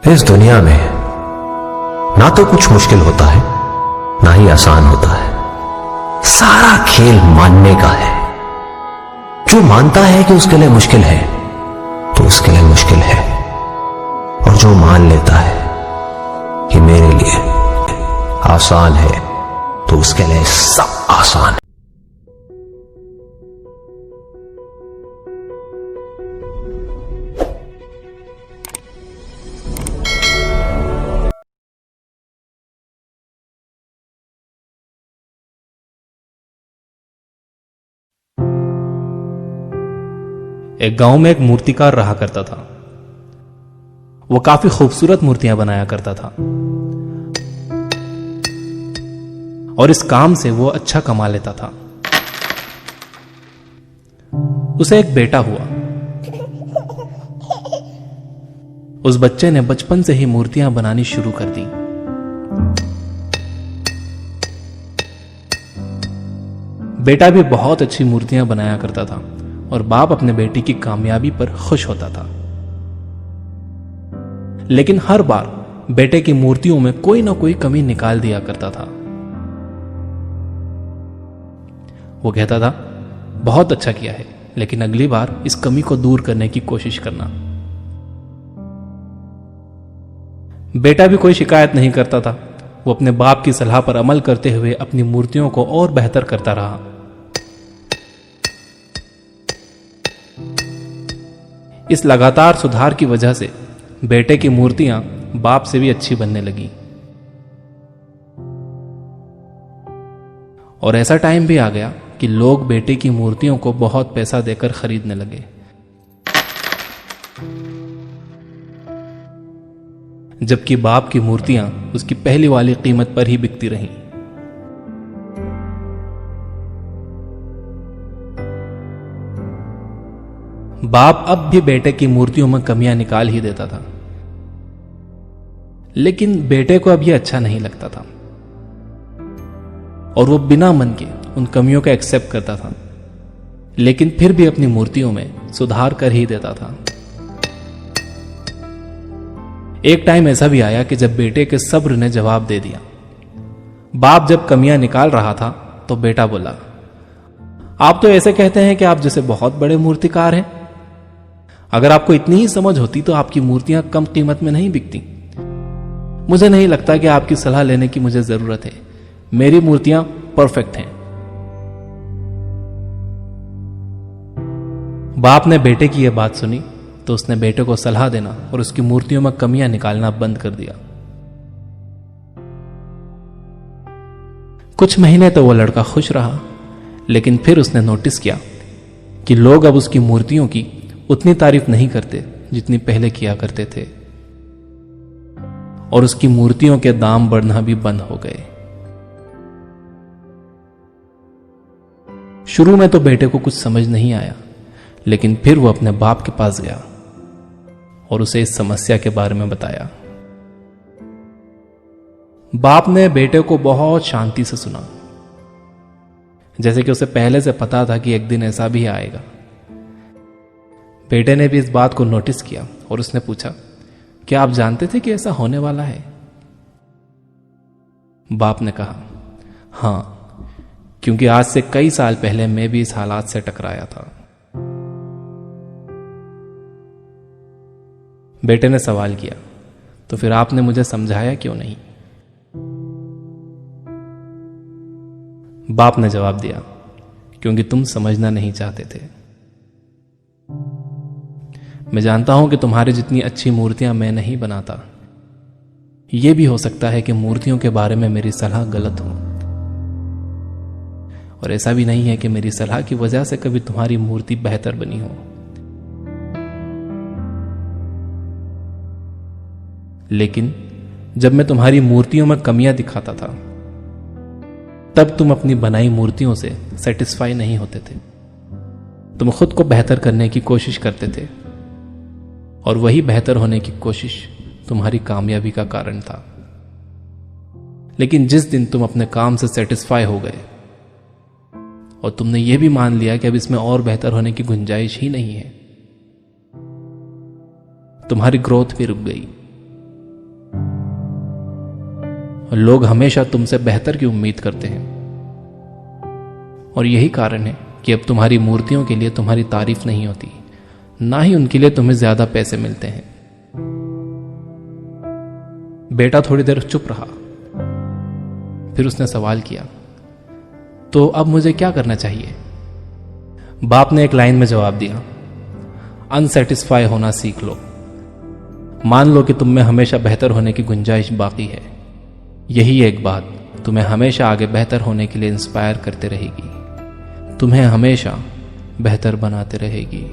इस दुनिया में ना तो कुछ मुश्किल होता है ना ही आसान होता है। सारा खेल मानने का है। जो मानता है कि उसके लिए मुश्किल है तो उसके लिए मुश्किल है, और जो मान लेता है कि मेरे लिए आसान है तो उसके लिए सब आसान है। एक गांव में एक मूर्तिकार रहा करता था। वो काफी खूबसूरत मूर्तियां बनाया करता था और इस काम से वो अच्छा कमा लेता था। उसे एक बेटा हुआ। उस बच्चे ने बचपन से ही मूर्तियां बनानी शुरू कर दी। बेटा भी बहुत अच्छी मूर्तियां बनाया करता था और बाप अपने बेटे की कामयाबी पर खुश होता था। लेकिन हर बार बेटे की मूर्तियों में कोई ना कोई कमी निकाल दिया करता था। वो कहता था, बहुत अच्छा किया है, लेकिन अगली बार इस कमी को दूर करने की कोशिश करना। बेटा भी कोई शिकायत नहीं करता था। वो अपने बाप की सलाह पर अमल करते हुए अपनी मूर्तियों को और बेहतर करता रहा। इस लगातार सुधार की वजह से बेटे की मूर्तियां बाप से भी अच्छी बनने लगी। और ऐसा टाइम भी आ गया कि लोग बेटे की मूर्तियों को बहुत पैसा देकर खरीदने लगे। जबकि बाप की मूर्तियां उसकी पहली वाली कीमत पर ही बिकती रहीं। बाप अब भी बेटे की मूर्तियों में कमियां निकाल ही देता था, लेकिन बेटे को अब यह अच्छा नहीं लगता था और वो बिना मन के उन कमियों का एक्सेप्ट करता था, लेकिन फिर भी अपनी मूर्तियों में सुधार कर ही देता था। एक टाइम ऐसा भी आया कि जब बेटे के सब्र ने जवाब दे दिया। बाप जब कमियां निकाल रहा था तो बेटा बोला, आप तो ऐसे कहते हैं कि आप जैसे बहुत बड़े मूर्तिकार हैं। अगर आपको इतनी ही समझ होती तो आपकी मूर्तियां कम कीमत में नहीं बिकती। मुझे नहीं लगता कि आपकी सलाह लेने की मुझे जरूरत है। मेरी मूर्तियां परफेक्ट हैं। बाप ने बेटे की यह बात सुनी तो उसने बेटे को सलाह देना और उसकी मूर्तियों में कमियां निकालना बंद कर दिया। कुछ महीने तो वो लड़का खुश रहा, लेकिन फिर उसने नोटिस किया कि लोग अब उसकी मूर्तियों की उतनी तारीफ नहीं करते जितनी पहले किया करते थे, और उसकी मूर्तियों के दाम बढ़ना भी बंद हो गए। शुरू में तो बेटे को कुछ समझ नहीं आया, लेकिन फिर वो अपने बाप के पास गया और उसे इस समस्या के बारे में बताया। बाप ने बेटे को बहुत शांति से सुना, जैसे कि उसे पहले से पता था कि एक दिन ऐसा भी आएगा। बेटे ने भी इस बात को नोटिस किया और उसने पूछा, क्या आप जानते थे कि ऐसा होने वाला है? बाप ने कहा, हां, क्योंकि आज से कई साल पहले मैं भी इस हालात से टकराया था। बेटे ने सवाल किया, तो फिर आपने मुझे समझाया क्यों नहीं? बाप ने जवाब दिया, क्योंकि तुम समझना नहीं चाहते थे। मैं जानता हूं कि तुम्हारी जितनी अच्छी मूर्तियां मैं नहीं बनाता। यह भी हो सकता है कि मूर्तियों के बारे में मेरी सलाह गलत हो, और ऐसा भी नहीं है कि मेरी सलाह की वजह से कभी तुम्हारी मूर्ति बेहतर बनी हो। लेकिन जब मैं तुम्हारी मूर्तियों में कमियां दिखाता था, तब तुम अपनी बनाई मूर्तियों से सेटिस्फाई नहीं होते थे। तुम खुद को बेहतर करने की कोशिश करते थे, और वही बेहतर होने की कोशिश तुम्हारी कामयाबी का कारण था। लेकिन जिस दिन तुम अपने काम से सेटिस्फाई हो गए और तुमने यह भी मान लिया कि अब इसमें और बेहतर होने की गुंजाइश ही नहीं है, तुम्हारी ग्रोथ भी रुक गई लोग हमेशा तुमसे बेहतर की उम्मीद करते हैं, और यही कारण है कि अब तुम्हारी मूर्तियों के लिए तुम्हारी तारीफ नहीं होती, ना ही उनके लिए तुम्हें ज्यादा पैसे मिलते हैं। बेटा थोड़ी देर चुप रहा, फिर उसने सवाल किया, तो अब मुझे क्या करना चाहिए? बाप ने एक लाइन में जवाब दिया, अनसेटिस्फाई होना सीख लो। मान लो कि तुम में हमेशा बेहतर होने की गुंजाइश बाकी है। यही एक बात तुम्हें हमेशा आगे बेहतर होने के लिए इंस्पायर करते रहेगी, तुम्हें हमेशा बेहतर बनाते रहेगी।